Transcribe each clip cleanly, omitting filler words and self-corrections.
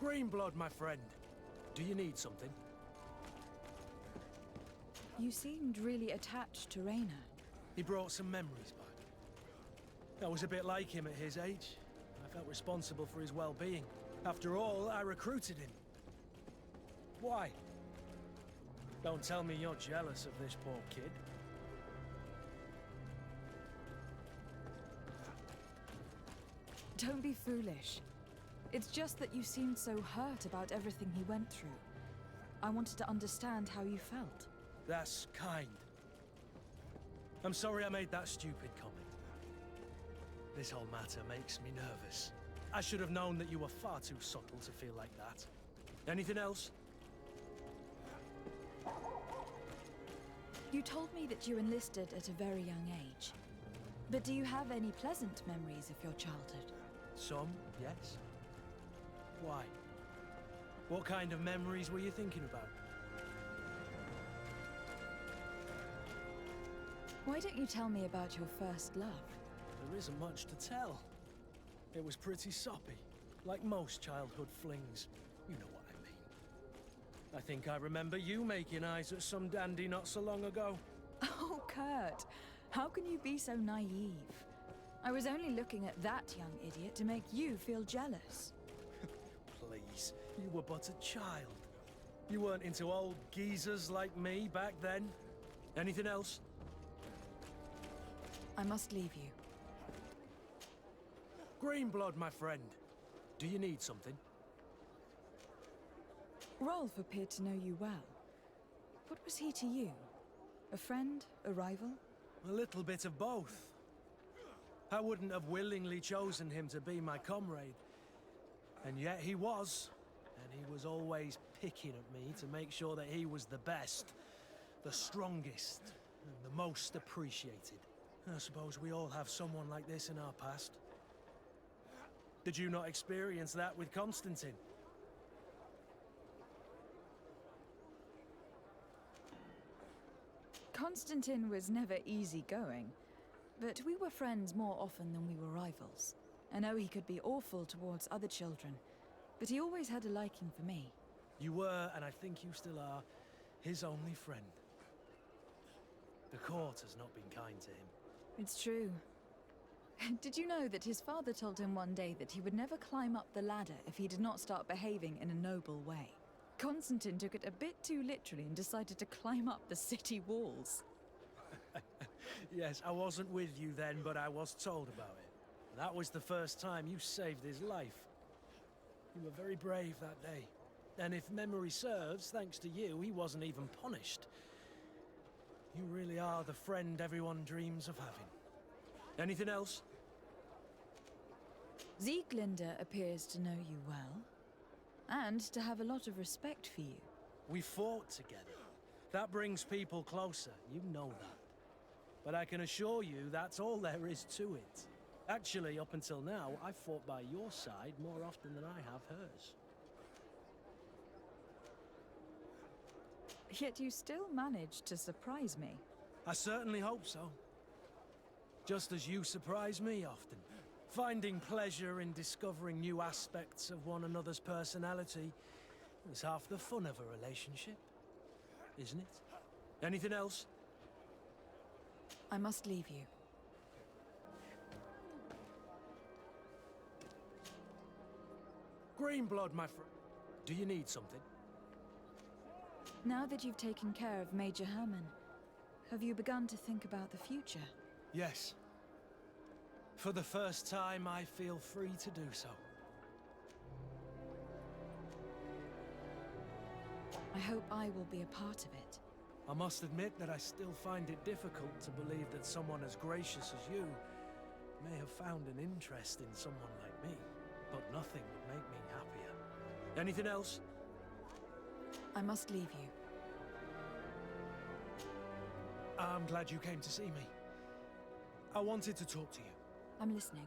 Greenblood, my friend. Do you need something? You seemed really attached to Raina. He brought some memories back. I was a bit like him at his age. I felt responsible for his well-being. After all, I recruited him. Why? Don't tell me you're jealous of this poor kid. Don't be foolish. It's just that you seemed so hurt about everything he went through. I wanted to understand how you felt. That's kind. I'm sorry I made that stupid comment. This whole matter makes me nervous. I should have known that you were far too subtle to feel like that. Anything else? You told me that you enlisted at a very young age. But do you have any pleasant memories of your childhood? Some, yes. Why? What kind of memories were you thinking about? Why don't you tell me about your first love? There isn't much to tell. It was pretty soppy, like most childhood flings. You know what I mean. I think I remember you making eyes at some dandy not so long ago. Oh, Kurt, how can you be so naive? I was only looking at that young idiot to make you feel jealous. Please, you were but a child. You weren't into old geezers like me back then. Anything else? I must leave you. Greenblood, my friend. Do you need something? Rolf appeared to know you well. What was he to you? A friend? A rival? A little bit of both. I wouldn't have willingly chosen him to be my comrade. And yet he was. And he was always picking at me to make sure that he was the best, the strongest, and the most appreciated. I suppose we all have someone like this in our past. Did you not experience that with Constantine? Constantine was never easygoing, but we were friends more often than we were rivals. I know he could be awful towards other children, but he always had a liking for me. You were, and I think you still are, his only friend. The court has not been kind to him. It's true. Did you know that his father told him one day that he would never climb up the ladder if he did not start behaving in a noble way? Constantine took it a bit too literally and decided to climb up the city walls. Yes, I wasn't with you then, but I was told about it. That was the first time you saved his life. You were very brave that day. And if memory serves, thanks to you, he wasn't even punished. You really are the friend everyone dreams of having. Anything else? Sieglinde appears to know you well, and to have a lot of respect for you. We fought together. That brings people closer, you know that. But I can assure you that's all there is to it. Actually, up until now, I've fought by your side more often than I have hers. Yet you still managed to surprise me. I certainly hope so. Just as you surprise me often. Finding pleasure in discovering new aspects of one another's personality is half the fun of a relationship, isn't it? Anything else? I must leave you. Greenblood, my friend. Do you need something? Now that you've taken care of Major Herman, have you begun to think about the future? Yes. For the first time, I feel free to do so. I hope I will be a part of it. I must admit that I still find it difficult to believe that someone as gracious as you may have found an interest in someone like me. But nothing would make me happier. Anything else? I must leave you. I'm glad you came to see me. I wanted to talk to you. I'm listening.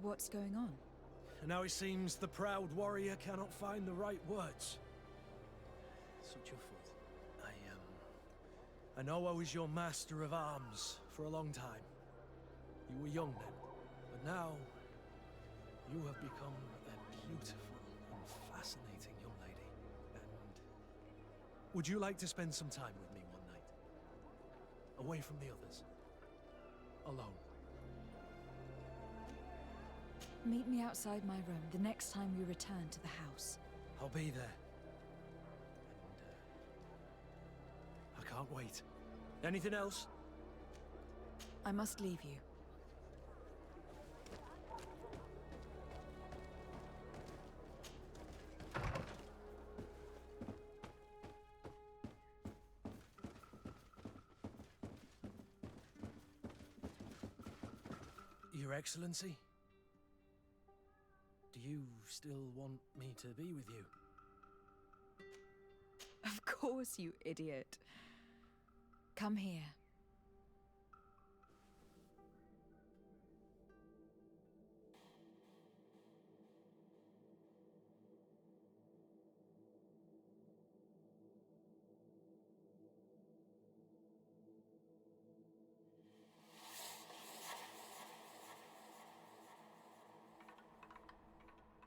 What's going on? Now it seems the proud warrior cannot find the right words. Such a fool. I know I was your master of arms for a long time. You were young then, but now you have become a beautiful and fascinating young lady. And would you like to spend some time with me one night? Away from the others. Alone. Meet me outside my room the next time we return to the house. I'll be there. And, I can't wait. Anything else? I must leave you. Your Excellency? Do you still want me to be with you? Of course, you idiot. Come here.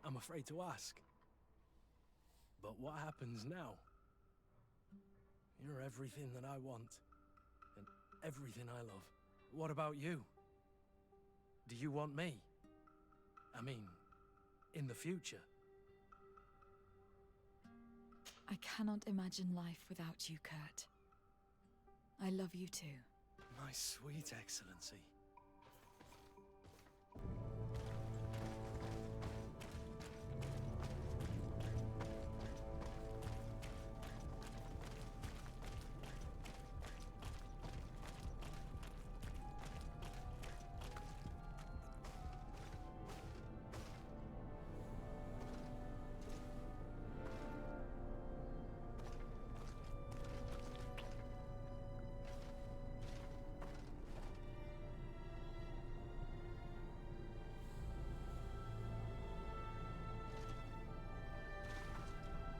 I'm afraid to ask. But what happens now? You're everything that I want. And everything I love. What about you? Do you want me? I mean, in the future? I cannot imagine life without you, Kurt. I love you too. My sweet Excellency.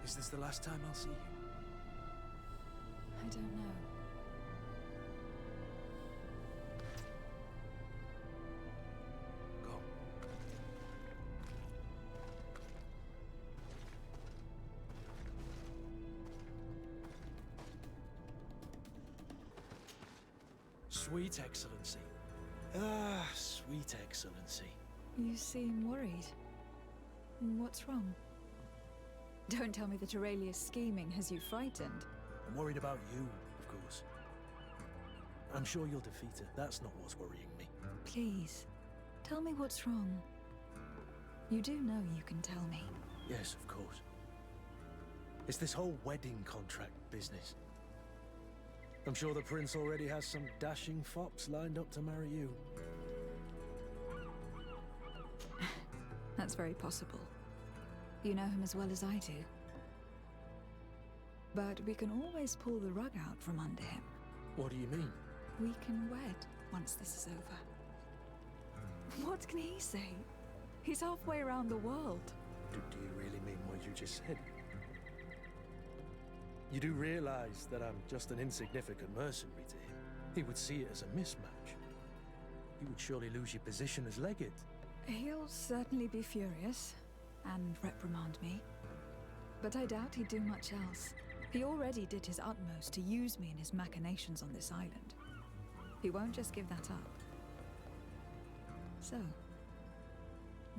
Is this the last time I'll see you? I don't know. Go. Sweet Excellency. Ah, sweet Excellency. You seem worried. What's wrong? Don't tell me that Aurelia's scheming has you frightened. I'm worried about you, of course. I'm sure you'll defeat her. That's not what's worrying me. Please, tell me what's wrong. You do know you can tell me. Yes, of course. It's this whole wedding contract business. I'm sure the prince already has some dashing fops lined up to marry you. That's very possible. You know him as well as I do. But we can always pull the rug out from under him. What do you mean? We can wed once this is over. What can he say? He's halfway around the world. Do you really mean what you just said? You do realize that I'm just an insignificant mercenary to him. He would see it as a mismatch. You would surely lose your position as legate. He'll certainly be furious and reprimand me. But I doubt he'd do much else. He already did his utmost to use me in his machinations on this island. He won't just give that up. So,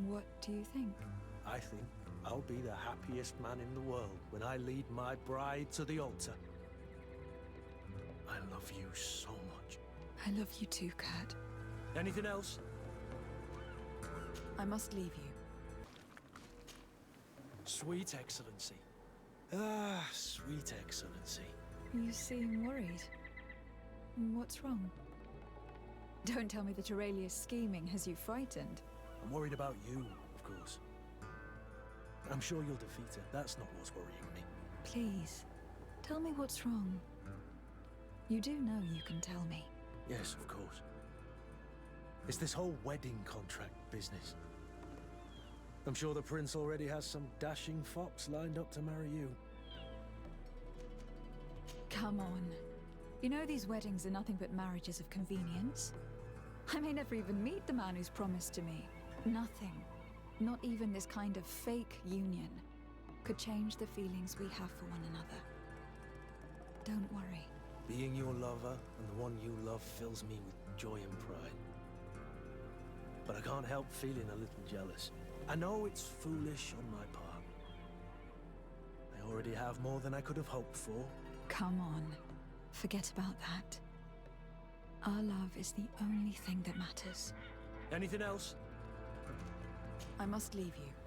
what do you think? I think I'll be the happiest man in the world when I lead my bride to the altar. I love you so much. I love you too, Kurt. Anything else? I must leave you. Sweet Excellency. Ah, sweet Excellency. You seem worried. What's wrong? Don't tell me that Aurelia's scheming has you frightened. I'm worried about you, of course. I'm sure you'll defeat her. That's not what's worrying me. Please, tell me what's wrong. You do know you can tell me. Yes, of course. It's this whole wedding contract business. I'm sure the prince already has some dashing fops lined up to marry you. Come on. You know these weddings are nothing but marriages of convenience. I may never even meet the man who's promised to me. Nothing. Not even this kind of fake union. could change the feelings we have for one another. Don't worry. Being your lover and the one you love fills me with joy and pride. But I can't help feeling a little jealous. I know it's foolish on my part. I already have more than I could have hoped for. Come on. Forget about that. Our love is the only thing that matters. Anything else? I must leave you.